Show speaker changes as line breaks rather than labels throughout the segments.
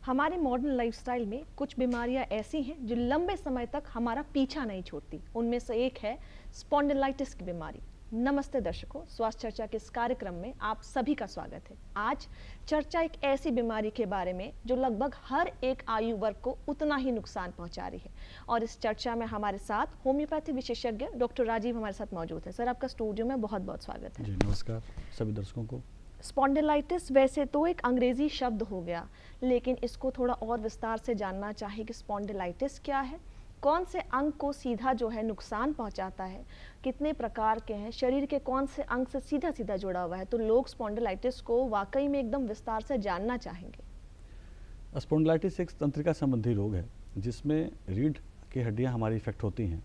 हमारे modern lifestyle में कुछ बीमारियां ऐसी हैं जो लंबे समय तक हमारा पीछा नहीं छोड़ती। उनमें से एक है स्पॉन्डिलाइटिस की बीमारी। नमस्ते दर्शकों, स्वास्थ्य चर्चा के इस कार्यक्रम में आप सभी का स्वागत है। आज चर्चा एक ऐसी बीमारी के बारे में जो लगभग हर एक आयु वर्ग को उतना ही नुकसान पहुंचा रही है। और इस चर्चा में हमारे साथ होम्योपैथी विशेषज्ञ डॉक्टर राजीव हमारे साथ मौजूद है। सर, आपका स्टूडियो में बहुत बहुत स्वागत है।
जी नमस्कार सभी दर्शकों को।
स्पॉन्डिलाइटिस वैसे तो एक अंग्रेजी शब्द हो गया, लेकिन इसको थोड़ा और विस्तार से जानना चाहिए कि स्पॉन्डिलाइटिस क्या है, कौन से अंग को सीधा जो है नुकसान पहुंचाता है, कितने प्रकार के हैं, शरीर के कौन से अंग से सीधा सीधा जुड़ा हुआ है। तो लोग स्पॉन्डिलाइटिस को वाकई में एकदम विस्तार से जानना चाहेंगे।
स्पॉन्डिलाइटिस एक तंत्रिका संबंधी रोग है जिसमें रीढ़ की हड्डियां हमारी इफेक्ट होती हैं।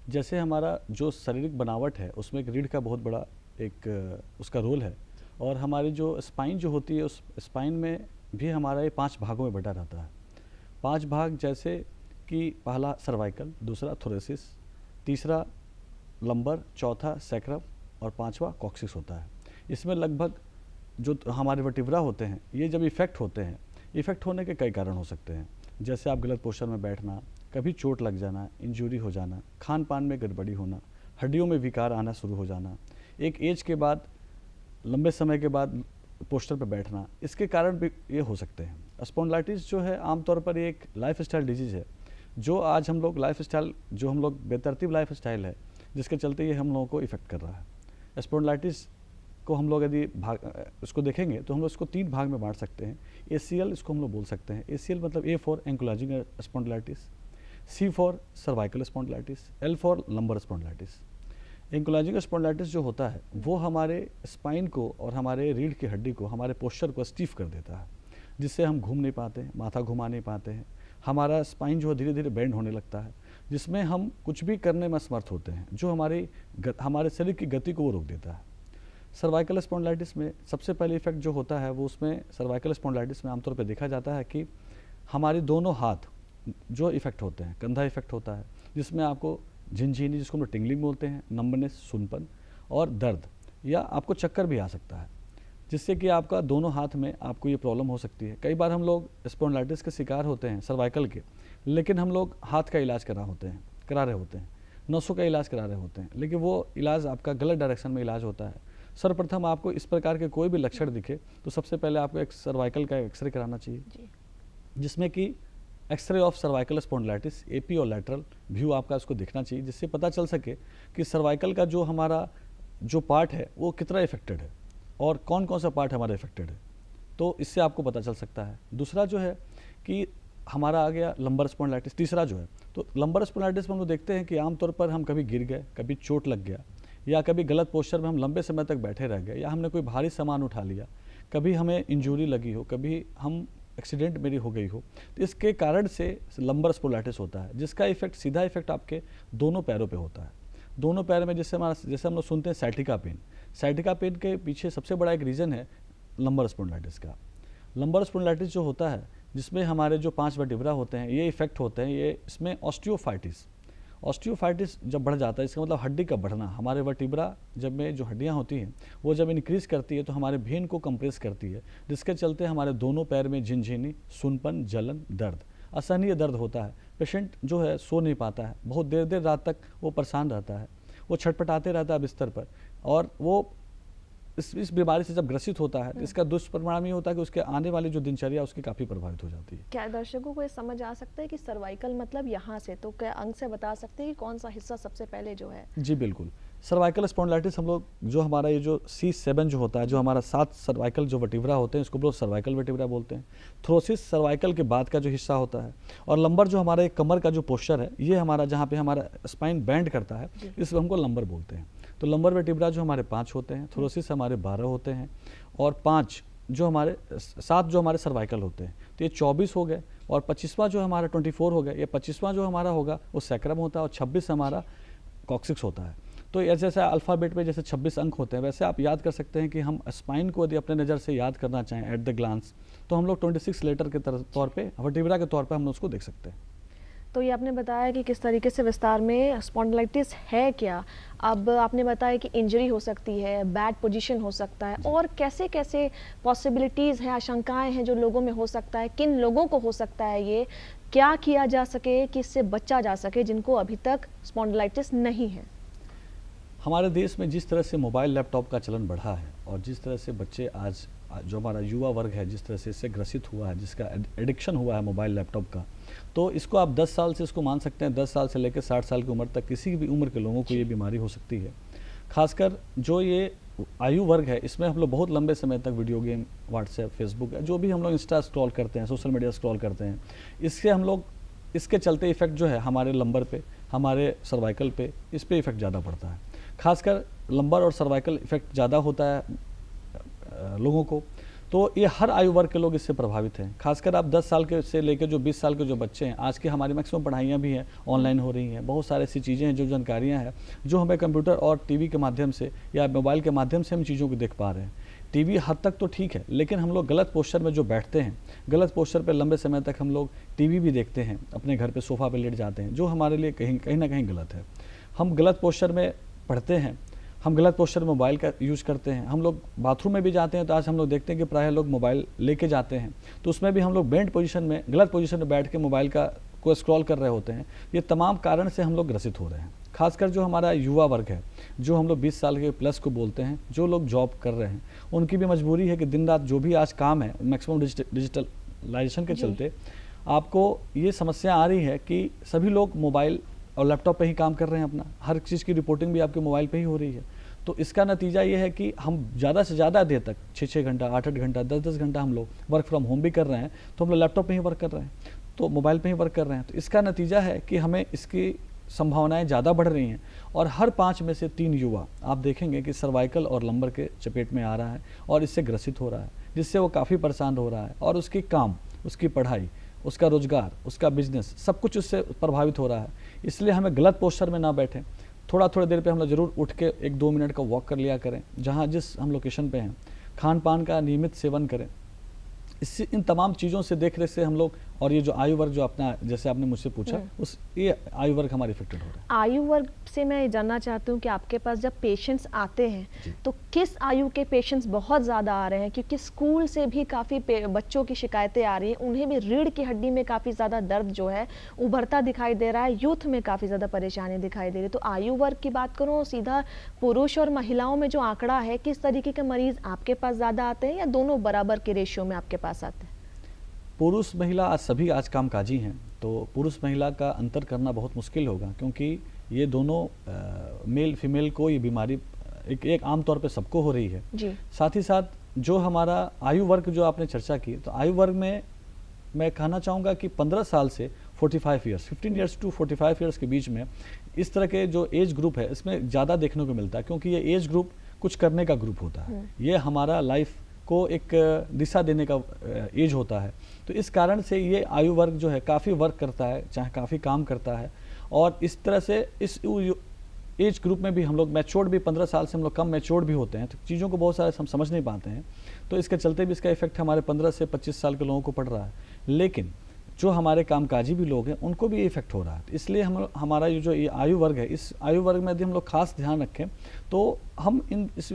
जैसे हमारा जो शारीरिक बनावट है उसमें एक रीढ़ का बहुत बड़ा एक उसका रोल है, और हमारी जो स्पाइन जो होती है उस स्पाइन में भी हमारा ये 5 भागों में बटा रहता है। 5 भाग जैसे कि पहला सर्वाइकल, दूसरा थोरेसिस, तीसरा लंबर, चौथा सैक्रम और 5वां कॉक्सिक्स होता है। इसमें लगभग जो हमारे वर्टिब्रा होते हैं ये जब इफ़ेक्ट होते हैं, इफ़ेक्ट होने के कई कारण हो सकते हैं। जैसे आप गलत पोस्चर में बैठना, कभी चोट लग जाना, इंजरी हो जाना, खान पान में गड़बड़ी होना, हड्डियों में विकार आना शुरू हो जाना, एक एज के बाद लंबे समय के बाद पोस्टर पर बैठना, इसके कारण भी ये हो सकते हैं। स्पॉन्डिलाइटिस जो है आमतौर पर एक लाइफ स्टाइल डिजीज़ है, जो आज हम लोग लाइफ स्टाइल जो हम लोग बेतरतीब लाइफ स्टाइल है जिसके चलते ये हम लोगों को इफ़ेक्ट कर रहा है। स्पॉन्डिलाइटिस को हम लोग यदि उसको देखेंगे तो हम लोग इसको 3 भाग में बांट सकते हैं। ACL इसको हम लोग बोल सकते हैं। ACL मतलब A for ankylosing spondylitis, C for cervical spondylitis, L for lumbar spondylitis. Ankylosing spondylitis जो होता है वो हमारे स्पाइन को और हमारे रीढ़ की हड्डी को, हमारे पोस्चर को स्टीफ कर देता है, जिससे हम घूम नहीं पाते हैं, माथा घुमा नहीं पाते हैं। हमारा स्पाइन जो है धीरे धीरे बेंड होने लगता है, जिसमें हम कुछ भी करने में असमर्थ होते हैं, जो हमारे शरीर की गति को वो रोक देता है। सर्वाइकल स्पॉन्डिलाइटिस में सबसे पहले इफेक्ट जो होता है वो उसमें सर्वाइकल स्पॉन्डिलाइटिस में आमतौर पर देखा जाता है कि हमारे दोनों हाथ जो इफेक्ट होते हैं, कंधा इफेक्ट होता है, जिसमें आपको झिनझिनी, जिसको हम लोग टिंगलिंग बोलते हैं, नंबरनेस, सुनपन और दर्द, या आपको चक्कर भी आ सकता है, जिससे कि आपका दोनों हाथ में आपको ये प्रॉब्लम हो सकती है। कई बार हम लोग स्पॉन्डिलाइटिस के शिकार होते हैं सर्वाइकल के, लेकिन हम लोग हाथ का इलाज करा रहे होते हैं, नसों का इलाज करा रहे होते हैं, लेकिन वो इलाज आपका गलत डायरेक्शन में इलाज होता है। सर्वप्रथम आपको इस प्रकार के कोई भी लक्षण दिखे तो सबसे पहले आपको एक सर्वाइकल का एक्सरे कराना चाहिए, जिसमें कि x ray of cervical spondylitis, AP और लैटरल व्यू आपका उसको देखना चाहिए, जिससे पता चल सके कि सर्वाइकल का जो हमारा जो पार्ट है वो कितना इफेक्टेड है और कौन कौन सा पार्ट हमारा इफेक्टेड है, तो इससे आपको पता चल सकता है। दूसरा जो है कि हमारा आ गया लंबर स्पॉन्डिलाइटिस। तीसरा जो है तो लंबर स्पॉन्डिलाइटिस में हम लोग देखते हैं कि आमतौर पर हम कभी गिर गए, कभी चोट लग गया, या कभी गलत पोस्चर में हम लंबे समय तक बैठे रह गए, या हमने कोई भारी सामान उठा लिया, कभी हमें इंजरी लगी हो, कभी हम एक्सीडेंट मेरी हो गई हो, तो इसके कारण से लंबर स्पॉन्डिलाइटिस होता है, जिसका इफेक्ट सीधा इफेक्ट आपके दोनों पैरों पे होता है। दोनों पैर में जैसे हम लोग सुनते हैं साइटिका पेन, साइटिका पेन के पीछे सबसे बड़ा एक रीज़न है लंबर स्पॉन्डिलाइटिस का। लंबर स्पॉन्डिलाइटिस जो होता है जिसमें हमारे जो 5 वर्टिब्रा होते हैं ये इफेक्ट होते हैं, ये इसमें ऑस्टियोफाइटिस जब बढ़ जाता है, इसका मतलब हड्डी का बढ़ना। हमारे वर्टिब्रा जब में जो हड्डियां होती हैं वो जब इंक्रीज़ करती है तो हमारे भेन को कंप्रेस करती है, जिसके चलते हमारे दोनों पैर में झिनझिनी, सुनपन, जलन, दर्द, असहनीय दर्द होता है। पेशेंट जो है सो नहीं पाता है, बहुत देर देर रात तक वो परेशान रहता है, वो छटपटाते रहता है बिस्तर पर, और वो इस बीमारी से जब ग्रसित होता है तो इसका दुष्परिणाम ये होता है कि उसके आने वाली जो दिनचर्या उसकी काफ़ी प्रभावित हो जाती है।
क्या दर्शकों को ये समझ आ सकता है कि सर्वाइकल मतलब यहाँ से, तो क्या अंग से बता सकते हैं कि कौन सा हिस्सा सबसे पहले जो है?
जी बिल्कुल। सर्वाइकल स्पॉन्डिलाइटिस हम लोग जो हमारा ये जो C7 जो होता है, जो हमारा 7 सर्वाइकल जो वर्टिब्रा होते हैं इसको हम लोग सर्वाइकल वर्टिब्रा बोलते हैं। थ्रोसिस सर्वाइकल के बाद का जो हिस्सा होता है, और लंबर जो हमारे कमर का जो पोस्चर है, ये हमारा जहाँ पे हमारा स्पाइन बैंड करता है, इसको हमको लंबर बोलते हैं। तो लंबर वर्टिब्रा जो हमारे 5 होते हैं, थ्रोसिस हमारे 12 होते हैं, और 7 जो हमारे सर्वाइकल होते हैं, तो ये 24 हो गए, और 25वां जो हमारा 24 हो गया, ये 25वां जो हमारा होगा वो सैक्रम होता है, और 26 हमारा कॉक्सिक्स होता है। तो जैसे अल्फ़ाबेट में जैसे 26 अंक होते हैं, वैसे आप याद कर सकते हैं कि हम स्पाइन को यदि अपने नज़र से याद करना चाहें एट द ग्लांस, तो हम लोग 26 लेटर के तौर पे, वर्टिब्रा के तौर पे हम लोग उसको देख सकते हैं।
तो ये आपने बताया कि किस तरीके से विस्तार में स्पॉन्डिलाइटिस है क्या। अब आपने बताया कि इंजरी हो सकती है, बैड पोजीशन हो सकता है, और कैसे कैसे पॉसिबिलिटीज़ हैं, आशंकाएं हैं जो लोगों में हो सकता है, किन लोगों को हो सकता है, ये क्या किया जा सके कि इससे बचा जा सके जिनको अभी तक स्पॉन्डिलाइटिस नहीं है।
हमारे देश में जिस तरह से मोबाइल लैपटॉप का चलन बढ़ा है और जिस तरह से बच्चे आज जो हमारा युवा वर्ग है जिस तरह से इससे ग्रसित हुआ है, जिसका एडिक्शन हुआ है मोबाइल लैपटॉप का, तो इसको आप 10 साल से इसको मान सकते हैं। 10 साल से लेकर 60 साल की उम्र तक किसी भी उम्र के लोगों को ये बीमारी हो सकती है। खासकर जो ये आयु वर्ग है, इसमें हम लोग बहुत लंबे समय तक वीडियो गेम, व्हाट्सएप, फेसबुक, जो भी हम लोग इंस्टा स्क्रॉल करते हैं, सोशल मीडिया स्क्रॉल करते हैं, इससे हम लोग इसके चलते इफेक्ट जो है हमारे लंबर पे, हमारे सर्वाइकल पे, इस पे इफेक्ट ज़्यादा पड़ता है। खासकर लंबर और सर्वाइकल इफेक्ट ज़्यादा होता है लोगों को, तो ये हर आयु वर्ग के लोग इससे प्रभावित हैं। खासकर आप 10 साल के से लेकर जो 20 साल के जो बच्चे हैं, आज की हमारी मैक्सिमम पढ़ाइयाँ भी हैं, ऑनलाइन हो रही हैं, बहुत सारी ऐसी चीज़ें हैं, जो जानकारियाँ हैं जो हमें कंप्यूटर और टीवी के माध्यम से या मोबाइल के माध्यम से हम चीज़ों को देख पा रहे हैं। टीवी हद तक तो ठीक है, लेकिन हम लोग गलत पोस्चर में जो बैठते हैं, गलत पोस्चर पे लंबे समय तक हम लोग टीवी भी देखते हैं, अपने घर पे सोफ़ा पे लेट जाते हैं, जो हमारे लिए कहीं ना कहीं गलत है। हम गलत पोस्चर में पढ़ते हैं, हम गलत पोस्चर में मोबाइल का यूज़ करते हैं। हम लोग बाथरूम में भी जाते हैं तो आज हम लोग देखते हैं कि प्रायः लोग मोबाइल लेके जाते हैं, तो उसमें भी हम लोग बेंड पोजीशन में, गलत पोजीशन में बैठ के मोबाइल को स्क्रॉल कर रहे होते हैं। ये तमाम कारण से हम लोग ग्रसित हो रहे हैं। खासकर जो हमारा युवा वर्ग है, जो हम लोग 20 साल के प्लस को बोलते हैं, जो लोग जॉब कर रहे हैं, उनकी भी मजबूरी है कि दिन रात जो भी आज काम है, मैक्सिमम डिजिटलाइजेशन के चलते आपको ये समस्या आ रही है कि सभी लोग मोबाइल और लैपटॉप पे ही काम कर रहे हैं। अपना हर चीज़ की रिपोर्टिंग भी आपके मोबाइल पे ही हो रही है। तो इसका नतीजा ये है कि हम ज़्यादा से ज़्यादा देर तक 6-6 घंटा, 8-8 घंटा, 10-10 घंटा हम लोग वर्क फ्रॉम होम भी कर रहे हैं, तो हम लोग लैपटॉप पे ही वर्क कर रहे हैं, तो मोबाइल पे ही वर्क कर रहे हैं। तो इसका नतीजा है कि हमें इसकी संभावनाएं ज़्यादा बढ़ रही हैं, और हर 5 में से 3 युवा आप देखेंगे कि सर्वाइकल और लंबर के चपेट में आ रहा है और इससे ग्रसित हो रहा है, जिससे वो काफ़ी परेशान हो रहा है, और उसकी काम, उसकी पढ़ाई, उसका रोजगार, उसका बिजनेस, सब कुछ उससे प्रभावित हो रहा है। इसलिए हमें गलत पोस्चर में ना बैठें, थोड़ी देर पे हम लोग ज़रूर उठ के 1-2 मिनट का वॉक कर लिया करें, जहाँ जिस हम लोकेशन पे हैं। खान पान का नियमित सेवन करें। इससे इन तमाम चीज़ों से देख रेख से हम लोग, और ये जो आयु वर्ग जो अपना, जैसे आपने मुझसे पूछा, उस ये आयु वर्ग हमारे इफेक्टेड हो रहा है।
आयु वर्ग से मैं ये जानना चाहती हूँ कि आपके पास जब पेशेंट्स आते हैं तो किस आयु के पेशेंट्स बहुत ज़्यादा आ रहे हैं, क्योंकि स्कूल से भी काफ़ी बच्चों की शिकायतें आ रही हैं, उन्हें भी रीढ़ की हड्डी में काफ़ी ज़्यादा दर्द जो है उभरता दिखाई दे रहा है, यूथ में काफ़ी ज़्यादा परेशानी दिखाई दे रही है। तो आयु वर्ग की बात करूँ, सीधा पुरुष और महिलाओं में जो आंकड़ा है, किस तरीके के मरीज़ आपके पास ज़्यादा आते हैं, या दोनों बराबर के रेशियो में आपके पास आते हैं?
पुरुष महिला आज सभी आज कामकाजी हैं, तो पुरुष महिला का अंतर करना बहुत मुश्किल होगा, क्योंकि ये दोनों मेल फीमेल को ये बीमारी एक आम तौर पे सबको हो रही है
जी।
साथ ही साथ जो हमारा आयु वर्ग जो आपने चर्चा की, तो आयु वर्ग में मैं कहना चाहूँगा कि 15 साल से 45 ईयर्स, 15 ईयर्स टू 45 ईयर्स के बीच में इस तरह के जो एज ग्रुप है, इसमें ज़्यादा देखने को मिलता है, क्योंकि ये एज ग्रुप कुछ करने का ग्रुप होता है। ये हमारा लाइफ को एक दिशा देने का एज होता है। तो इस कारण से ये आयु वर्ग जो है काफ़ी वर्क करता है, चाहे काफ़ी काम करता है, और इस तरह से इस एज ग्रुप में भी हम लोग मैच्योर्ड भी 15 साल से हम लोग कम मैच्योर्ड भी होते हैं, तो चीज़ों को बहुत सारे हम समझ नहीं पाते हैं, तो इसके चलते भी इसका इफेक्ट हमारे 15 से 25 साल के लोगों को पड़ रहा है। लेकिन जो हमारे कामकाजी भी लोग हैं उनको भी ये इफेक्ट हो रहा है। इसलिए हमारा ये जो ये आयु वर्ग है, इस आयु वर्ग में यदि हम लोग खास ध्यान रखें तो हम इस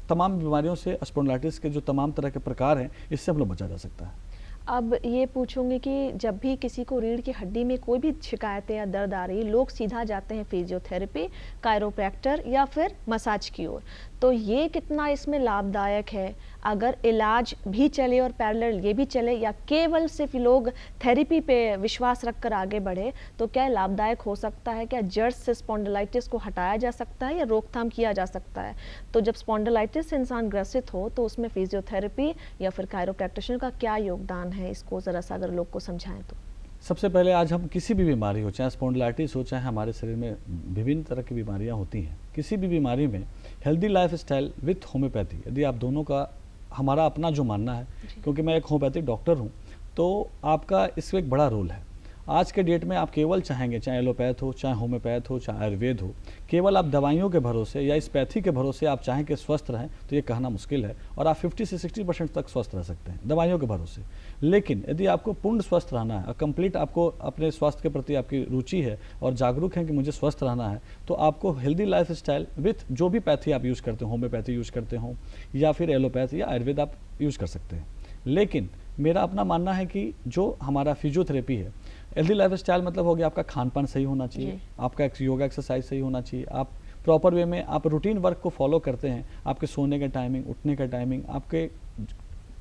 तमाम बीमारियों से, स्पॉन्डिलाइटिस के जो तमाम तरह के प्रकार हैं, इससे हम लोग बचा जा सकता है।
अब ये पूछूंगी कि जब भी किसी को रीढ़ की हड्डी में कोई भी शिकायतें या दर्द आ रही है, लोग सीधा जाते हैं फिजियोथेरेपी, कायरोप्रैक्टर या फिर मसाज की ओर, तो ये कितना इसमें लाभदायक है? अगर इलाज भी चले और पैरेलल ये भी चले, या केवल सिर्फ लोग थेरेपी पे विश्वास रखकर आगे बढ़े, तो क्या लाभदायक हो सकता है? क्या जड़ से स्पॉन्डिलाइटिस को हटाया जा सकता है या रोकथाम किया जा सकता है? तो जब स्पॉन्डिलाइटिस से इंसान ग्रसित हो तो उसमें फिजियोथेरेपी या फिर कायरोप्रैक्टिशनर का क्या योगदान है? इसको ज़रा सा अगर लोग को समझाएं तो।
सबसे पहले आज हम किसी भी बीमारी हो, चाहे स्पॉन्डिलाइटिस हो, चाहे हमारे शरीर में विभिन्न तरह की बीमारियां होती हैं, किसी भी बीमारी में हेल्दी लाइफस्टाइल विथ होम्योपैथी, यदि आप दोनों का, हमारा अपना जो मानना है, क्योंकि मैं एक होम्योपैथिक डॉक्टर हूं, तो आपका इसमें एक बड़ा रोल है। आज के डेट में आप केवल चाहेंगे, चाहे एलोपैथ हो, चाहे होम्योपैथ हो, चाहे आयुर्वेद हो, केवल आप दवाइयों के भरोसे या इस पैथी के भरोसे आप चाहें कि स्वस्थ रहें तो ये कहना मुश्किल है। और आप 50 से 60% तक स्वस्थ रह सकते हैं दवाइयों के भरोसे। लेकिन यदि आपको पूर्ण स्वस्थ रहना है और कंप्लीट आपको अपने स्वास्थ्य के प्रति आपकी रुचि है और जागरूक है कि मुझे स्वस्थ रहना है, तो आपको हेल्दी लाइफ स्टाइल विथ जो भी पैथी आप यूज़ करते हो, होम्योपैथी यूज़ करते हो या फिर एलोपैथ या आयुर्वेद आप यूज़ कर सकते हैं। लेकिन मेरा अपना मानना है कि जो हमारा फिजियोथेरेपी है, हेल्दी लाइफ स्टाइल मतलब हो गया आपका खान पान सही होना चाहिए, आपका योगा एक्सरसाइज सही होना चाहिए, आप प्रॉपर वे में आप रूटीन वर्क को फॉलो करते हैं, आपके सोने का टाइमिंग, उठने का टाइमिंग, आपके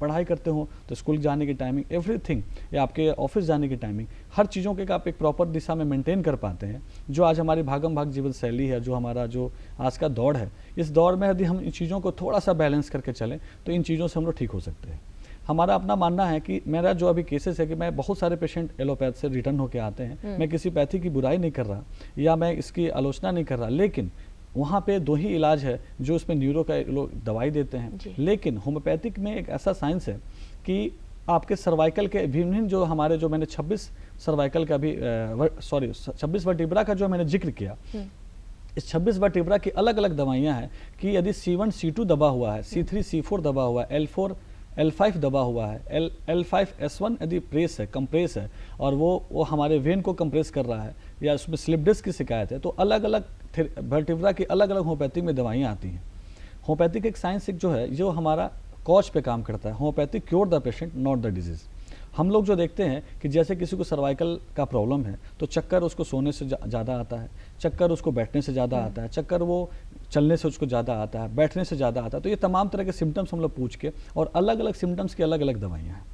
पढ़ाई करते हो तो स्कूल जाने की टाइमिंग, एवरीथिंग, या आपके ऑफिस जाने की टाइमिंग, हर चीज़ों के आप एक प्रॉपर दिशा में मेंटेन कर पाते हैं। जो आज हमारी भागम भाग जीवन शैली है, जो हमारा जो आज का दौड़ है, इस दौड़ में यदि हम इन चीज़ों को थोड़ा सा बैलेंस करके चलें तो इन चीज़ों से हम लोग ठीक हो सकते हैं। हमारा अपना मानना है कि मेरा जो अभी केसेस है कि मैं बहुत सारे पेशेंट एलोपैथ से रिटर्न होकर आते हैं। मैं किसी पैथी की बुराई नहीं कर रहा या मैं इसकी आलोचना नहीं कर रहा, लेकिन वहाँ पे दो ही इलाज है जो इसमें न्यूरो का लोग दवाई देते हैं। लेकिन होम्योपैथिक में एक ऐसा साइंस है कि आपके सर्वाइकल के विभिन्न जो हमारे जो मैंने 26 सर्वाइकल का भी 26 वर्टिब्रा का जो मैंने जिक्र किया, इस 26 वर्टिब्रा की अलग अलग दवाइयाँ हैं कि यदि C1 C2 दबा हुआ है, C3 C4 दबा हुआ है, L4 L5 दबा हुआ है, L5 S1 यदि प्रेस है, कंप्रेस है और वो हमारे वेन को कंप्रेस कर रहा है या उसमें स्लिप डिस्क की शिकायत है, तो अलग अलग वर्टिब्रा की अलग अलग होम्योपैथी में दवाइयाँ आती हैं। होम्योपैथिक एक साइंस जो है जो हमारा कॉज पे काम करता है। Homeopathy cure the patient not the disease. हम लोग जो देखते हैं कि जैसे किसी को सर्वाइकल का प्रॉब्लम है तो चक्कर उसको सोने से ज़्यादा आता है, चक्कर उसको बैठने से ज़्यादा आता है, चक्कर वो चलने से उसको ज़्यादा आता है, बैठने से ज़्यादा आता है। तो ये तमाम तरह के सिम्टम्स हम लोग पूछ के, और अलग अलग सिम्टम्स की अलग अलग दवाइयाँ हैं।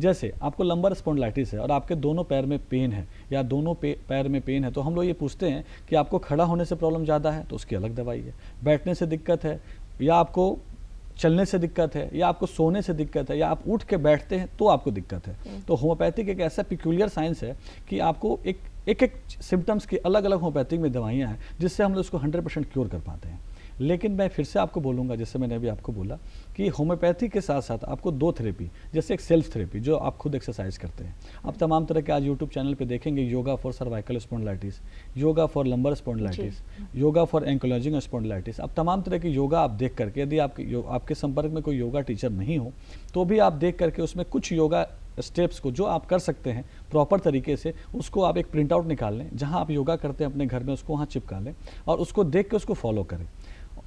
जैसे आपको लंबर स्पॉन्डिलाइटिस है और आपके दोनों पैर में पेन है या दोनों पैर में पेन है, तो हम लोग ये पूछते हैं कि आपको खड़ा होने से प्रॉब्लम ज़्यादा है तो उसकी अलग दवाई है, बैठने से दिक्कत है या आपको चलने से दिक्कत है या आपको सोने से दिक्कत है या आप उठ के बैठते हैं तो आपको दिक्कत है। तो होम्योपैथिक एक ऐसा पिक्यूलियर साइंस है कि आपको एक सिम्टम्स की अलग अलग होम्योपैथिक में दवाइयाँ हैं जिससे हम लोग उसको 100% क्योर कर पाते हैं। लेकिन मैं फिर से आपको बोलूँगा, जैसे मैंने अभी आपको बोला कि होम्योपैथी के साथ साथ आपको दो थेरेपी, जैसे एक सेल्फ थेरेपी जो आप खुद एक्सरसाइज करते हैं। आप तमाम तरह के आज यूट्यूब चैनल पे देखेंगे, yoga for cervical spondylitis, yoga for lumbar spondylitis, yoga for ankylosing spondylitis. अब तमाम तरह की योगा आप देख करके, यदि आपके संपर्क में कोई योगा टीचर नहीं हो तो भी आप देख करके उसमें कुछ योगा स्टेप्स को जो आप कर सकते हैं प्रॉपर तरीके से, उसको आप एक प्रिंट आउट निकाल लें, जहाँ आप योगा करते हैं अपने घर में उसको वहाँ चिपका लें और उसको देख के उसको फॉलो करें।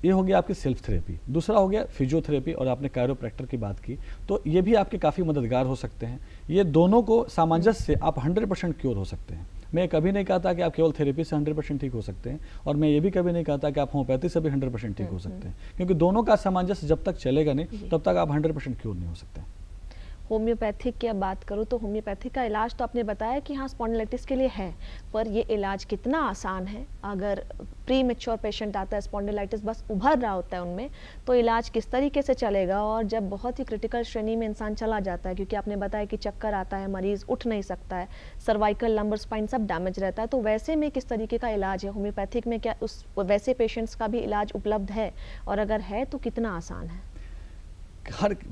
ये हो गया आपकी सेल्फ थेरेपी। दूसरा हो गया फिजियोथेरेपी, और आपने कायरोप्रैक्टर की बात की तो ये भी आपके काफ़ी मददगार हो सकते हैं। ये दोनों को सामंजस्य से आप 100% क्योर हो सकते हैं। मैं कभी नहीं कहता कि आप केवल थेरेपी से 100% ठीक हो सकते हैं, और मैं ये भी कभी नहीं कहता कि आप होम्योपैथी से भी 100% ठीक हो सकते हैं, क्योंकि दोनों का सामंजस्य जब तक चलेगा नहीं तब तक आप 100% क्योर नहीं हो सकते।
होम्योपैथिक की अब बात करूँ तो होम्योपैथिक का इलाज तो आपने बताया कि हाँ स्पॉन्डिलाइटिस के लिए है, पर ये इलाज कितना आसान है? अगर प्री मैच्योर पेशेंट आता है, स्पॉन्डिलाइटिस बस उभर रहा होता है उनमें, तो इलाज किस तरीके से चलेगा? और जब बहुत ही क्रिटिकल श्रेणी में इंसान चला जाता है, क्योंकि आपने बताया कि चक्कर आता है, मरीज उठ नहीं सकता है, सर्वाइकल लंबर स्पाइन सब डैमेज रहता है, तो वैसे में किस तरीके का इलाज है होम्योपैथिक में? क्या उस वैसे पेशेंट्स का भी इलाज उपलब्ध है, और अगर है तो कितना आसान है?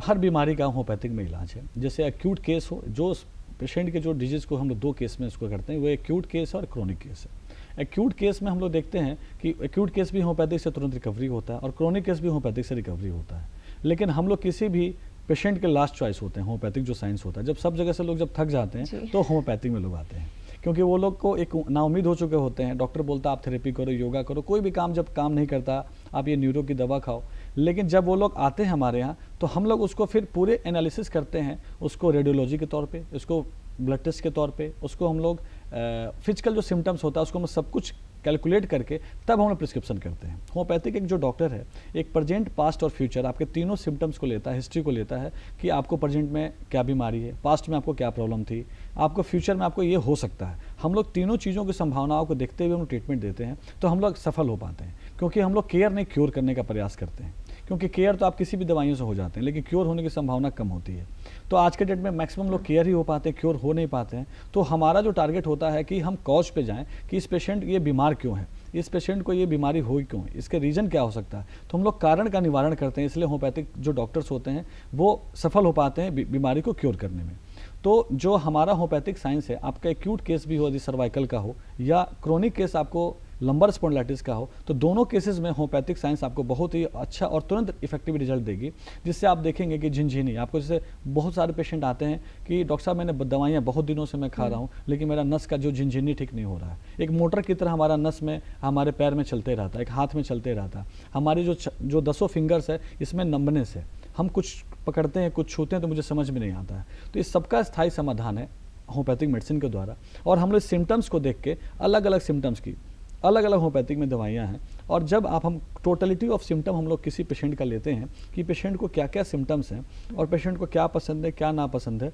हर बीमारी का होम्योपैथिक में इलाज है। जैसे एक्यूट केस हो, जो पेशेंट के जो डिजीज़ को हम लोग दो केस में इसको करते हैं, वो एक्यूट केस है और क्रोनिक केस है। एक्यूट केस में हम लोग देखते हैं कि एक्यूट केस भी होम्योपैथिक से तुरंत रिकवरी होता है और क्रोनिक केस भी होम्योपैथिक से रिकवरी होता है। लेकिन हम लोग किसी भी पेशेंट के लास्ट चॉइस होते हैं होम्योपैथिक जो साइंस होता है। जब सब जगह से लोग जब थक जाते हैं तो होम्योपैथिक में लोग आते हैं, क्योंकि वो लोग को एक नाउम्मीद हो चुके होते हैं। डॉक्टर बोलता है आप थेरेपी करो, योगा करो, कोई भी काम जब काम नहीं करता आप ये न्यूरो की दवा खाओ। लेकिन जब वो लोग आते हैं हमारे यहाँ तो हम लोग उसको फिर पूरे एनालिसिस करते हैं, उसको रेडियोलॉजी के तौर पे, उसको ब्लड टेस्ट के तौर पे, उसको हम लोग फिजिकल जो सिम्टम्स होता है उसको हम सब कुछ कैलकुलेट करके तब हम लोग प्रिस्क्रिप्शन करते हैं। होम्योपैथिक एक जो डॉक्टर है एक प्रेजेंट, पास्ट और फ्यूचर आपके तीनों सिम्टम्स को लेता है, हिस्ट्री को लेता है कि आपको प्रेजेंट में क्या बीमारी है, पास्ट में आपको क्या प्रॉब्लम थी, आपको फ्यूचर में आपको ये हो सकता है। हम लोग तीनों चीज़ों की संभावनाओं को देखते हुए हम ट्रीटमेंट देते हैं, तो हम लोग सफल हो पाते हैं, क्योंकि हम लोग केयर नहीं क्योर करने का प्रयास करते हैं। क्योंकि केयर तो आप किसी भी दवाइयों से हो जाते हैं, लेकिन क्योर होने की संभावना कम होती है। तो आज के डेट में मैक्सिमम लोग केयर ही हो पाते हैं, क्योर हो नहीं पाते हैं। तो हमारा जो टारगेट होता है कि हम कॉज पे जाएं कि इस पेशेंट ये बीमार क्यों है, इस पेशेंट को ये बीमारी हुई क्यों है, इसके रीज़न क्या हो सकता है। तो हम लोग कारण का निवारण करते हैं, इसलिए होम्योपैथिक जो डॉक्टर्स होते हैं वो सफल हो पाते हैं बीमारी को क्योर करने में। तो जो हमारा होम्योपैथिक साइंस है, आपका एक्यूट केस भी हो यदि सर्वाइकल का हो या क्रोनिक केस आपको लंबर स्पॉन्डिलाइटिस का हो, तो दोनों केसेस में होम्योपैथिक साइंस आपको बहुत ही अच्छा और तुरंत इफेक्टिव रिजल्ट देगी, जिससे आप देखेंगे कि झिनझिनी आपको, जैसे बहुत सारे पेशेंट आते हैं कि डॉक्टर साहब मैंने दवाइयाँ बहुत दिनों से मैं खा रहा हूँ लेकिन मेरा नस का जो झिनझिनी ठीक नहीं हो रहा है। एक मोटर की तरह हमारा नस में हमारे पैर में चलते रहता है, एक हाथ में चलते रहता है। हमारी जो 10 फिंगर्स है इसमें नंबनेस है, हम कुछ पकड़ते हैं कुछ छूते हैं तो मुझे समझ में नहीं आता है। तो इस सबका स्थायी समाधान है होम्योपैथिक मेडिसिन के द्वारा। और हम लोग सिम्टम्स को देख के अलग अलग सिम्टम्स की अलग अलग होम्योपैथिक में दवाइयाँ हैं, और जब हम टोटलिटी ऑफ सिम्टम हम लोग किसी पेशेंट का लेते हैं कि पेशेंट को क्या क्या सिम्टम्स हैं और पेशेंट को क्या पसंद है क्या नापसंद है,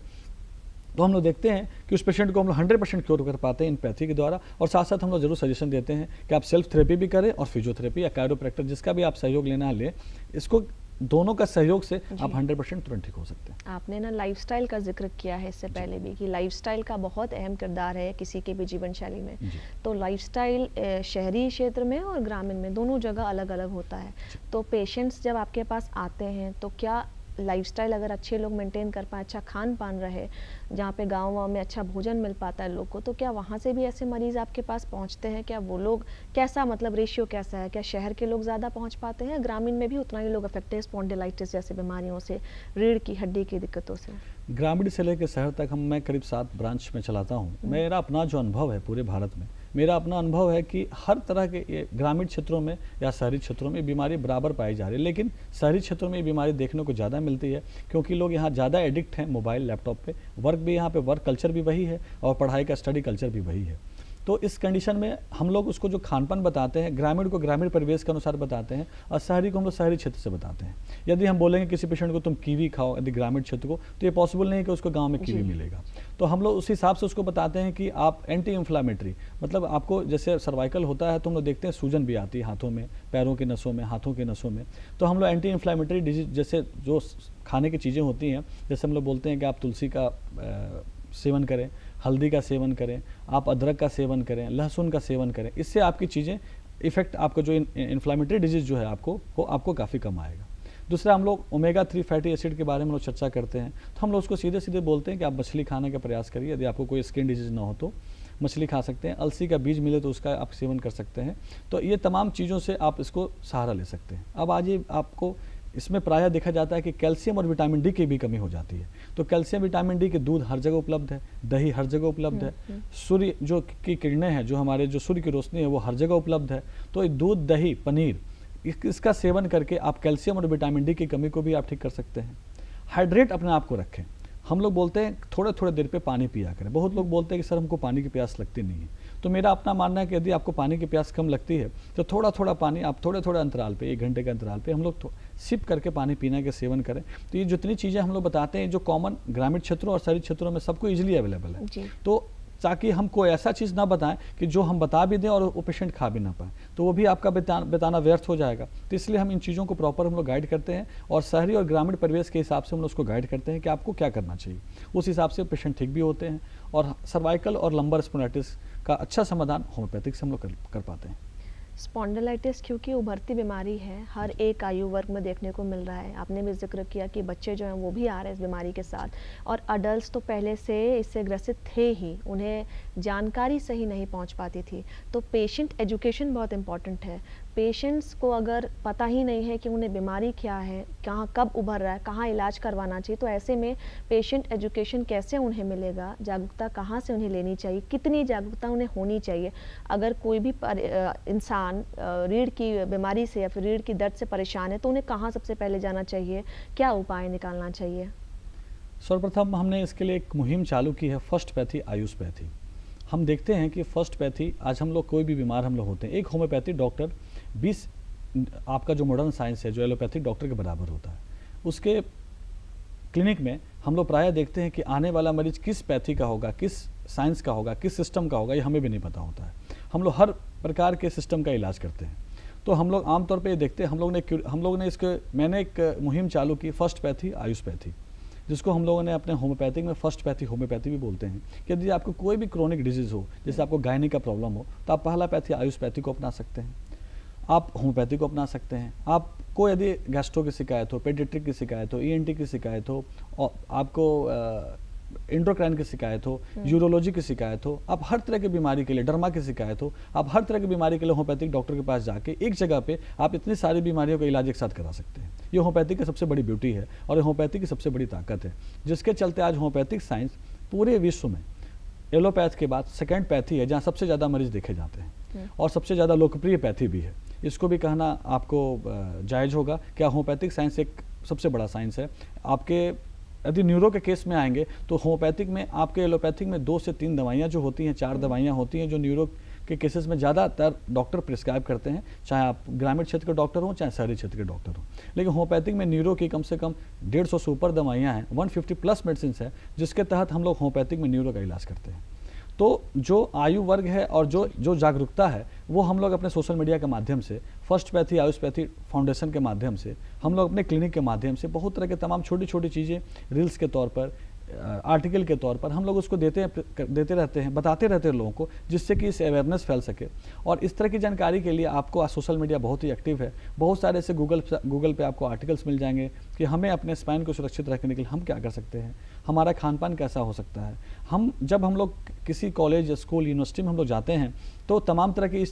तो हम लोग देखते हैं कि उस पेशेंट को हम लोग 100% क्योर कर पाते हैं इनपैथी के द्वारा। और साथ साथ हम लोग जरूर सजेशन देते हैं कि आप सेल्फ थेरेपी भी करें और फिजियोथेरेपी या कायरोप्रैक्टर जिसका भी आप सहयोग लेना है ले, इसको दोनों का सहयोग से आप 100% तुरंत ठीक हो सकते हैं।
आपने ना लाइफस्टाइल का जिक्र किया है इससे पहले भी कि लाइफस्टाइल का बहुत अहम किरदार है किसी के भी जीवन शैली में। तो लाइफस्टाइल शहरी क्षेत्र में और ग्रामीण में दोनों जगह अलग अलग होता है। तो पेशेंट्स जब आपके पास आते हैं तो क्या लाइफस्टाइल अगर अच्छे लोग मेंटेन कर पाए, अच्छा खान पान रहे, जहाँ पे गाँव में अच्छा भोजन मिल पाता है लोग को, तो क्या वहाँ से भी ऐसे मरीज आपके पास पहुँचते हैं? क्या वो लोग कैसा, मतलब रेशियो कैसा है? क्या शहर के लोग ज़्यादा पहुँच पाते हैं? ग्रामीण में भी उतना ही लोग अफेक्टेड है स्पॉन्डिलाइटिस जैसे बीमारियों से, रीढ़ की हड्डी की दिक्कतों से?
ग्रामीण से लेकर शहर तक मैं करीब 7 ब्रांच में चलाता हूँ। मेरा अपना जो अनुभव है पूरे भारत में, मेरा अपना अनुभव है कि हर तरह के ये ग्रामीण क्षेत्रों में या शहरी क्षेत्रों में बीमारी बराबर पाई जा रही है, लेकिन शहरी क्षेत्रों में ये बीमारी देखने को ज़्यादा मिलती है क्योंकि लोग यहाँ ज़्यादा एडिक्ट हैं मोबाइल लैपटॉप पे। वर्क भी यहाँ पे वर्क कल्चर भी वही है और पढ़ाई का स्टडी कल्चर भी वही है। तो इस कंडीशन में हम लोग उसको जो खान पान बताते हैं ग्रामीण को ग्रामीण परिवेश के अनुसार बताते हैं और शहरी को हम लोग शहरी क्षेत्र से बताते हैं। यदि हम बोलेंगे किसी पेशेंट को तुम कीवी खाओ यदि ग्रामीण क्षेत्र को, तो ये पॉसिबल नहीं है कि उसको गांव में कीवी मिलेगा। तो हम लोग उस हिसाब से उसको बताते हैं कि आप एंटी इन्फ्लामेटरी, मतलब आपको जैसे सर्वाइकल होता है तो हम लोग देखते हैं सूजन भी आती है हाथों में, पैरों की नसों में, हाथों की नसों में, तो हम लोग एंटी इन्फ्लामेटरी डिजीज जैसे जो खाने की चीज़ें होती हैं, जैसे हम लोग बोलते हैं कि आप तुलसी का सेवन करें, हल्दी का सेवन करें, आप अदरक का सेवन करें, लहसुन का सेवन करें, इससे आपकी चीज़ें इफेक्ट आपका जो इन्फ्लामेटरी डिजीज जो है आपको काफ़ी कम आएगा। दूसरा हम लोग ओमेगा 3 फैटी एसिड के बारे में लोग चर्चा करते हैं, तो हम लोग उसको सीधे सीधे बोलते हैं कि आप मछली खाने का प्रयास करिए। यदि आपको कोई स्किन डिजीज ना हो तो मछली खा सकते हैं, अलसी का बीज मिले तो उसका आप सेवन कर सकते हैं। तो ये तमाम चीज़ों से आप इसको सहारा ले सकते हैं। अब आज ये आपको इसमें प्रायः देखा जाता है कि कैल्शियम और विटामिन डी की भी कमी हो जाती है। तो कैल्शियम विटामिन डी के दूध हर जगह उपलब्ध है, दही हर जगह उपलब्ध है, सूर्य जो की किरणें हैं, जो हमारे जो सूर्य की रोशनी है वो हर जगह उपलब्ध है। तो दूध, दही, पनीर, इसका सेवन करके आप कैल्शियम और विटामिन डी की कमी को भी आप ठीक कर सकते हैं। हाइड्रेट अपने आप को रखें। हम लोग बोलते हैं थोड़े थोड़े देर पे पानी पिया करें। बहुत लोग बोलते हैं कि सर हमको पानी की प्यास लगती नहीं है। तो मेरा अपना मानना है कि यदि आपको पानी की प्यास कम लगती है तो थोड़ा थोड़ा पानी आप थोड़े थोड़े अंतराल पे, 1 घंटे के अंतराल पे हम लोग सिप करके पानी पीने के सेवन करें। तो ये जितनी चीज़ें हम लोग बताते हैं जो कॉमन ग्रामीण क्षेत्रों और शहरी क्षेत्रों में सबको ईजिली अवेलेबल है, तो ताकि हम कोई ऐसा चीज़ ना बताएं कि जो हम बता भी दें और वो पेशेंट खा भी ना पाए, तो वो भी आपका बताना व्यर्थ हो जाएगा। तो इसलिए हम इन चीज़ों को प्रॉपर हम लोग गाइड करते हैं और शहरी और ग्रामीण परिवेश के हिसाब से हम लोग उसको गाइड करते हैं कि आपको क्या करना चाहिए। उस हिसाब से पेशेंट ठीक भी होते हैं और सर्वाइकल और लंबर स्पॉन्डिलाइटिस का अच्छा समाधान होम्योपैथिक से हम लोग कर पाते हैं।
स्पॉन्डिलाइटिस क्योंकि उभरती बीमारी है, हर एक आयु वर्ग में देखने को मिल रहा है। आपने भी जिक्र किया कि बच्चे जो हैं वो भी आ रहे हैं इस बीमारी के साथ, और अडल्ट तो पहले से इससे ग्रसित थे ही, उन्हें जानकारी सही नहीं पहुंच पाती थी। तो पेशेंट एजुकेशन बहुत इम्पॉर्टेंट है। पेशेंट्स को अगर पता ही नहीं है कि उन्हें बीमारी क्या है, कहाँ कब उभर रहा है, कहाँ इलाज करवाना चाहिए, तो ऐसे में पेशेंट एजुकेशन कैसे उन्हें मिलेगा, जागरूकता कहाँ से उन्हें लेनी चाहिए, कितनी जागरूकता उन्हें होनी चाहिए? अगर कोई भी इंसान रीढ़ की बीमारी से या फिर रीढ़ की दर्द से परेशान है तो उन्हें कहाँ सबसे पहले जाना चाहिए, क्या उपाय निकालना चाहिए?
सर्वप्रथम हमने इसके लिए एक मुहिम चालू की है, फर्स्ट पैथी आयुष पैथी। हम देखते हैं कि फर्स्ट पैथी, आज हम लोग कोई भी बीमार हम लोग होते हैं, एक होम्योपैथिक डॉक्टर 20 आपका जो मॉडर्न साइंस है जो एलोपैथिक डॉक्टर के बराबर होता है। उसके क्लिनिक में हम लोग प्रायः देखते हैं कि आने वाला मरीज किस पैथी का होगा, किस साइंस का होगा, किस सिस्टम का होगा, ये हमें भी नहीं पता होता है। हम लोग हर प्रकार के सिस्टम का इलाज करते हैं। तो हम लोग आमतौर पे ये देखते हैं, हम लोग ने मैंने एक मुहिम चालू की, फर्स्ट पैथी आयुष पैथी, जिसको हम लोगों ने अपने होम्योपैथिक में फर्स्ट पैथी होम्योपैथी भी बोलते हैं। कि यदि आपको कोई भी क्रोनिक डिजीज़ हो, जैसे आपको गायनी का प्रॉब्लम हो, तो आप पहला पैथी आयुष पैथी को अपना सकते हैं, आप होम्योपैथी को अपना सकते हैं। आपको यदि गैस्ट्रो की शिकायत हो, पेडियाट्रिक की शिकायत हो, ENT की शिकायत हो, और आपको एंडोक्राइन की शिकायत हो, यूरोलॉजी की शिकायत हो, आप हर तरह की बीमारी के लिए, डर्मा की शिकायत हो, आप हर तरह की बीमारी के लिए होम्योपैथिक डॉक्टर के पास जाके एक जगह पे आप इतनी सारी बीमारियों का इलाज एक साथ करा सकते हैं। ये होम्योपैथी की सबसे बड़ी ब्यूटी है और ये होम्योपैथी की सबसे बड़ी ताकत है, जिसके चलते आज होम्योपैथिक साइंस पूरे विश्व में एलोपैथ के बाद सेकेंड पैथी है जहाँ सबसे ज़्यादा मरीज देखे जाते हैं और सबसे ज़्यादा लोकप्रिय पैथी भी है। इसको भी कहना आपको जायज़ होगा कि होम्योपैथिक साइंस एक सबसे बड़ा साइंस है। आपके यदि न्यूरो के केस में आएंगे तो होम्योपैथिक में आपके एलोपैथिक में 2 से 3 दवाइयाँ जो होती हैं, 4 दवाइयाँ होती हैं जो न्यूरो के केसेस में ज़्यादातर डॉक्टर प्रिस्क्राइब करते हैं, चाहे आप ग्रामीण क्षेत्र के डॉक्टर हों चाहे शहरी क्षेत्र के डॉक्टर हों। लेकिन होम्योपैथिक में न्यूरो की कम से कम 150 से ऊपर दवाइयाँ हैं, 150 प्लस मेडिसिन है, जिसके तहत हम लोग होम्योपैथिक में न्यूरो का इलाज करते हैं। तो जो आयु वर्ग है और जो जागरूकता है वो हम लोग अपने सोशल मीडिया के माध्यम से, फर्स्ट पैथी आयुष फाउंडेशन के माध्यम से, हम लोग अपने क्लिनिक के माध्यम से बहुत तरह के तमाम छोटी छोटी चीज़ें रील्स के तौर पर, आर्टिकल के तौर पर हम लोग उसको देते रहते हैं, बताते रहते हैं लोगों को, जिससे कि इस अवेयरनेस फैल सके। और इस तरह की जानकारी के लिए आपको आज सोशल मीडिया बहुत ही एक्टिव है। बहुत सारे ऐसे गूगल पे आपको आर्टिकल्स मिल जाएंगे कि हमें अपने स्पाइन को सुरक्षित रखने के लिए हम क्या कर सकते हैं, हमारा खान पान कैसा हो सकता है। जब हम लोग किसी कॉलेज, स्कूल, यूनिवर्सिटी में हम लोग जाते हैं तो तमाम तरह की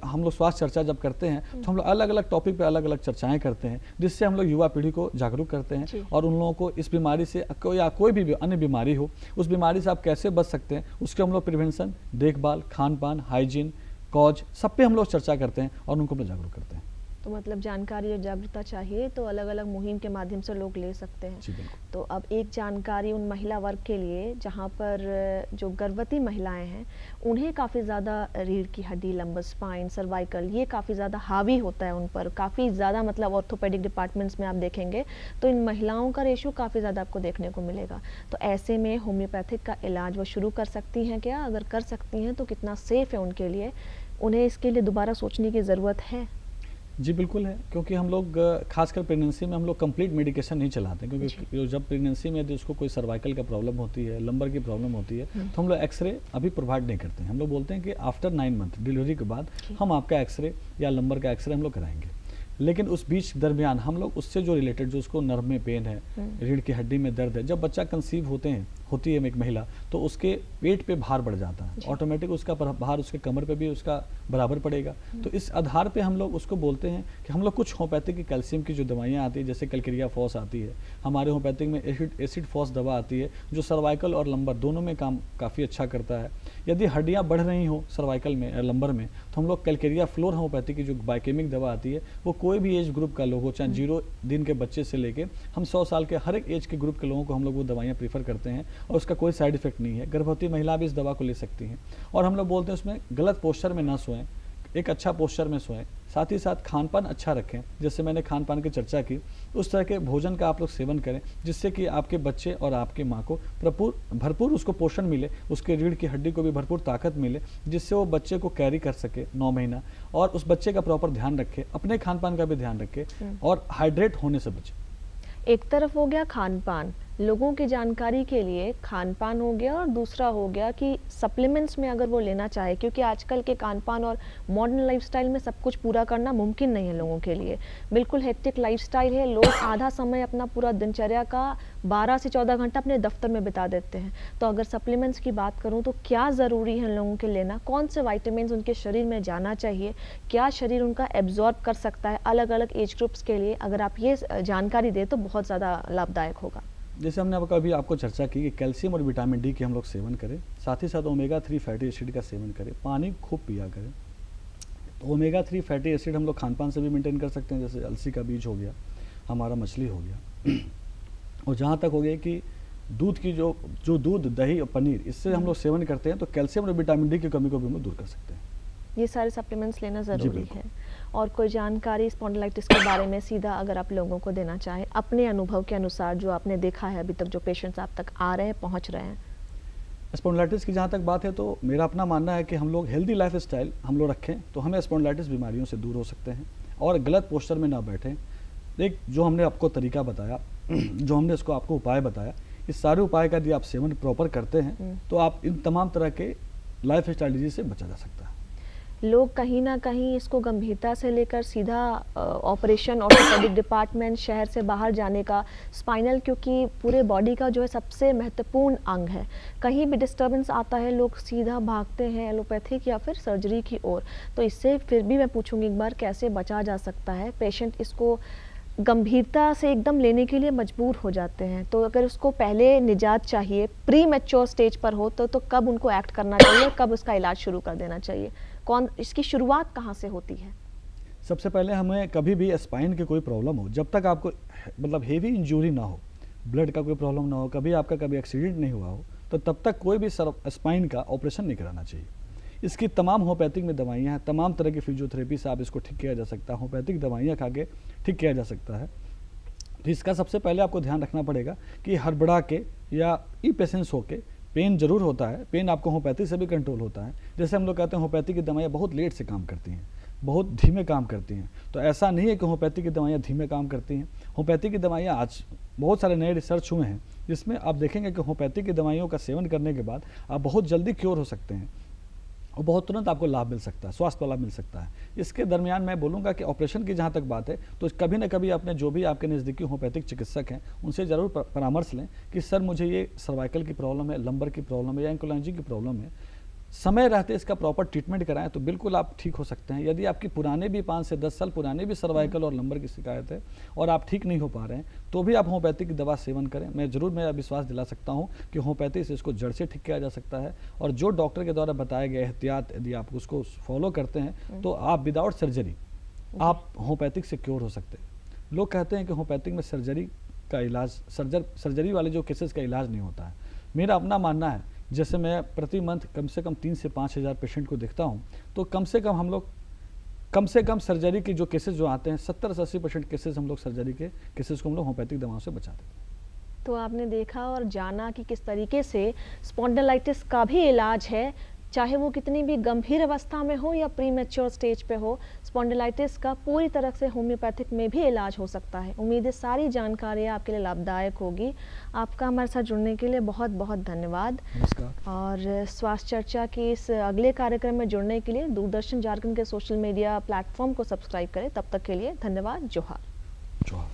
हम लोग स्वास्थ्य चर्चा जब करते हैं तो हम लोग अलग अलग टॉपिक पे अलग अलग चर्चाएं करते हैं, जिससे हम लोग युवा पीढ़ी को जागरूक करते हैं और उन लोगों को इस बीमारी से या कोई भी अन्य बीमारी हो, उस बीमारी से आप कैसे बच सकते हैं उसके हम लोग प्रिवेंशन, देखभाल, खान पान, हाइजीन, कॉज, सब पे हम लोग चर्चा करते हैं और उनको जागरूक करते हैं।
तो मतलब जानकारी और जागरूकता चाहिए तो अलग अलग मुहिम के माध्यम से लोग ले सकते हैं।
जी बिल्कुल।
तो अब एक जानकारी उन महिला वर्ग के लिए जहाँ पर जो गर्भवती महिलाएं हैं उन्हें काफ़ी ज़्यादा रीढ़ की हड्डी, लंबर स्पाइन, सर्वाइकल, ये काफ़ी ज़्यादा हावी होता है उन पर, काफ़ी ज़्यादा मतलब ऑर्थोपेडिक डिपार्टमेंट्स में आप देखेंगे तो इन महिलाओं का रेशो काफ़ी ज़्यादा आपको देखने को मिलेगा। तो ऐसे में होम्योपैथिक का इलाज वो शुरू कर सकती हैं क्या? अगर कर सकती हैं तो कितना सेफ़ है उनके लिए? उन्हें इसके लिए दोबारा सोचने की ज़रूरत है?
जी बिल्कुल है, क्योंकि हम लोग खासकर प्रेगनेंसी में हम लोग कंप्लीट मेडिकेशन नहीं चलाते, क्योंकि जब प्रेगनेंसी में यदि उसको कोई सर्वाइकल का प्रॉब्लम होती है, लंबर की प्रॉब्लम होती है, तो हम लोग एक्सरे अभी प्रोवाइड नहीं करते हैं। हम लोग बोलते हैं कि आफ्टर 9 मंथ डिलीवरी के बाद हम आपका एक्सरे या लंबर का एक्सरे हम लोग कराएंगे। लेकिन उस बीच दरमियान हम लोग उससे जो रिलेटेड, जो उसको नर्व में पेन है, रीढ़ की हड्डी में दर्द है, जब बच्चा कंसीव होती है एक महिला, तो उसके पेट पे भार बढ़ जाता है, ऑटोमेटिक उसका भार उसके कमर पे भी उसका बराबर पड़ेगा। तो इस आधार पे हम लोग उसको बोलते हैं कि हम लोग कुछ होम्योपैथिक की कैल्शियम की जो दवाइयाँ आती है, जैसे कैलकेरिया फॉस आती है, हमारे होम्योपैथिक में एसिड फॉस दवा आती है जो सर्वाइकल और लंबर दोनों में काम काफ़ी अच्छा करता है। यदि हड्डियाँ बढ़ रही हो सर्वाइकल में या लंबर में, तो हम लोग कैलकेरिया फ्लोर होम्योपैथिक की जो बायोकेमिक दवा आती है, वो कोई भी एज ग्रुप का लोग हो, चाहे 0 दिन के बच्चे से लेके हम 100 साल के हर एक एज के ग्रुप के लोगों को हम लोग वो दवाइयाँ प्रीफर करते हैं और उसका कोई साइड इफेक्ट नहीं है। गर्भवती महिला भी इस दवा को ले सकती हैं। और हम लोग बोलते हैं उसमें गलत पोस्चर में ना सोएं, एक अच्छा पोस्चर में सोएं, साथ ही साथ खान पान अच्छा रखें। जैसे मैंने खान पान की चर्चा की, उस तरह के भोजन का आप लोग सेवन करें जिससे कि आपके बच्चे और आपकी माँ को भरपूर उसको पोषण मिले, उसके रीढ़ की हड्डी को भी भरपूर ताकत मिले, जिससे वो बच्चे को कैरी कर सके 9 महीना, और उस बच्चे का प्रॉपर ध्यान रखे, अपने खान पान का भी ध्यान रखे और हाइड्रेट होने से बचे।
एक तरफ हो गया खान पान, लोगों की जानकारी के लिए खान पान हो गया, और दूसरा हो गया कि सप्लीमेंट्स में अगर वो लेना चाहे, क्योंकि आजकल के खान पान और मॉडर्न लाइफस्टाइल में सब कुछ पूरा करना मुमकिन नहीं है लोगों के लिए। बिल्कुल हेक्टिक लाइफस्टाइल है, लोग आधा समय अपना पूरा दिनचर्या का 12 से 14 घंटा अपने दफ्तर में बिता देते हैं। तो अगर सप्लीमेंट्स की बात करूँ तो क्या ज़रूरी है लोगों के लेना, कौन से वाइटामिन उनके शरीर में जाना चाहिए, क्या शरीर उनका एब्जॉर्ब कर सकता है अलग अलग एज ग्रुप्स के लिए, अगर आप ये जानकारी दें तो बहुत ज़्यादा लाभदायक होगा।
जैसे हमने अभी आपको चर्चा की कि कैल्शियम और विटामिन डी की हम लोग सेवन करें, साथ ही साथ ओमेगा 3 फैटी एसिड का सेवन करें, पानी खूब पिया करें। तो ओमेगा 3 फैटी एसिड हम लोग खान पान से भी मेंटेन कर सकते हैं, जैसे अलसी का बीज हो गया, हमारा मछली हो गया, और जहाँ तक हो गया कि दूध की जो दूध, दही और पनीर, इससे हम लोग सेवन करते हैं तो कैल्शियम और विटामिन डी की कमी को भी हम लोग दूर कर सकते हैं।
ये सारे सप्लीमेंट्स लेना ज़रूरी है। और कोई जानकारी स्पॉन्डिलाइटिस के बारे में सीधा अगर आप लोगों को देना चाहें अपने अनुभव के अनुसार, जो आपने देखा है अभी तक, जो पेशेंट्स आप तक आ रहे हैं, पहुंच रहे हैं?
स्पॉन्डिलाइटिस की जहाँ तक बात है तो मेरा अपना मानना है कि हम लोग हेल्दी लाइफ स्टाइल हम लोग रखें तो हमें स्पॉन्डिलाइटिस बीमारियों से दूर हो सकते हैं और गलत पोस्चर में ना बैठें। एक जो हमने आपको तरीका बताया, जो हमने इसको आपको उपाय बताया, इस सारे उपाय का यदि आप सेवन प्रॉपर करते हैं तो आप इन तमाम तरह के लाइफ स्टाइल डिजीज से बचा जा सकता है।
लोग कहीं ना कहीं इसको गंभीरता से लेकर सीधा ऑपरेशन ऑर्थोपेडिक डिपार्टमेंट, शहर से बाहर जाने का, स्पाइनल क्योंकि पूरे बॉडी का जो है सबसे महत्वपूर्ण अंग है, कहीं भी डिस्टर्बेंस आता है लोग सीधा भागते हैं एलोपैथिक या फिर सर्जरी की ओर। तो इससे फिर भी मैं पूछूंगी एक बार, कैसे बचा जा सकता है? पेशेंट इसको गंभीरता से एकदम लेने के लिए मजबूर हो जाते हैं, तो अगर उसको पहले निजात चाहिए, प्री मैच्योर स्टेज पर हो तो कब उनको एक्ट करना चाहिए, कब उसका इलाज शुरू कर देना चाहिए? कौन इसकी शुरुआत कहाँ से होती है?
सबसे पहले हमें कभी भी स्पाइन की कोई प्रॉब्लम हो, जब तक आपको मतलब हेवी इंजरी ना हो, ब्लड का कोई प्रॉब्लम ना हो, कभी एक्सीडेंट नहीं हुआ हो, तो तब तक कोई भी स्पाइन का ऑपरेशन नहीं कराना चाहिए। इसकी तमाम होम्योपैथिक में दवाइयाँ हैं, तमाम तरह की फिजियोथेरेपी से आप इसको ठीक किया जा सकता है, होम्योपैथिक दवाइयाँ खा के ठीक किया जा सकता है। तो इसका सबसे पहले आपको ध्यान रखना पड़ेगा कि हड़बड़ा के या ई पेशेंस होके, पेन जरूर होता है, पेन आपको होम्योपैथी से भी कंट्रोल होता है। जैसे हम लोग कहते हैं होम्योपैथी की दवाइयाँ बहुत लेट से काम करती हैं, बहुत धीमे काम करती हैं, तो ऐसा नहीं है कि होम्योपैथी की दवाइयाँ धीमे काम करती हैं। होम्योपैथी की दवाइयाँ आज बहुत सारे नए रिसर्च हुए हैं जिसमें आप देखेंगे कि होम्योपैथी की दवाइयों का सेवन करने के बाद आप बहुत जल्दी क्योर हो सकते हैं और बहुत तुरंत आपको लाभ मिल सकता है, स्वास्थ्य लाभ मिल सकता है। इसके दरमियान मैं बोलूँगा कि ऑपरेशन की जहाँ तक बात है तो कभी ना कभी अपने जो भी आपके नज़दीकी होम्योपैथिक चिकित्सक हैं उनसे ज़रूर परामर्श लें कि सर मुझे ये सर्वाइकल की प्रॉब्लम है, लंबर की प्रॉब्लम है या एंकोलॉजी की प्रॉब्लम है, समय रहते इसका प्रॉपर ट्रीटमेंट कराएं तो बिल्कुल आप ठीक हो सकते हैं। यदि आपकी पुराने भी 5 से 10 साल पुराने भी सर्वाइकल और लंबर की शिकायत है और आप ठीक नहीं हो पा रहे हैं तो भी आप होम्योपैथी की दवा सेवन करें। मैं ज़रूर मेरा विश्वास दिला सकता हूं कि होम्योपैथी से इसको जड़ से ठीक किया जा सकता है और जो डॉक्टर के द्वारा बताए गए एहतियात यदि आप उसको फॉलो करते हैं तो आप विदाउट सर्जरी आप होम्योपैथिक से क्योर हो सकते हैं। लोग कहते हैं कि होम्योपैथिक में सर्जरी का इलाज, सर्जरी वाले जो केसेस का इलाज नहीं होता है। मेरा अपना मानना है, जैसे मैं प्रति मंथ कम से कम 3 से 5 हज़ार पेशेंट को देखता हूं, तो कम से कम हम लोग सर्जरी के जो केसेस जो आते हैं 70 से 80% केसेस हम लोग सर्जरी के केसेस को हम लोग होम्योपैथिक दवाओं से बचा देते हैं।
तो आपने देखा और जाना कि किस तरीके से स्पॉन्डिलाइटिस का भी इलाज है, चाहे वो कितनी भी गंभीर अवस्था में हो या प्री मैच्योर स्टेज पे हो, स्पॉन्डिलाइटिस का पूरी तरह से होम्योपैथिक में भी इलाज हो सकता है। उम्मीद है सारी जानकारी आपके लिए लाभदायक होगी। आपका हमारे साथ जुड़ने के लिए बहुत बहुत धन्यवाद।
नमस्कार।
और स्वास्थ्य चर्चा के इस अगले कार्यक्रम में जुड़ने के लिए दूरदर्शन झारखंड के सोशल मीडिया प्लेटफॉर्म को सब्सक्राइब करें। तब तक के लिए धन्यवाद। जोहार।
जोहार।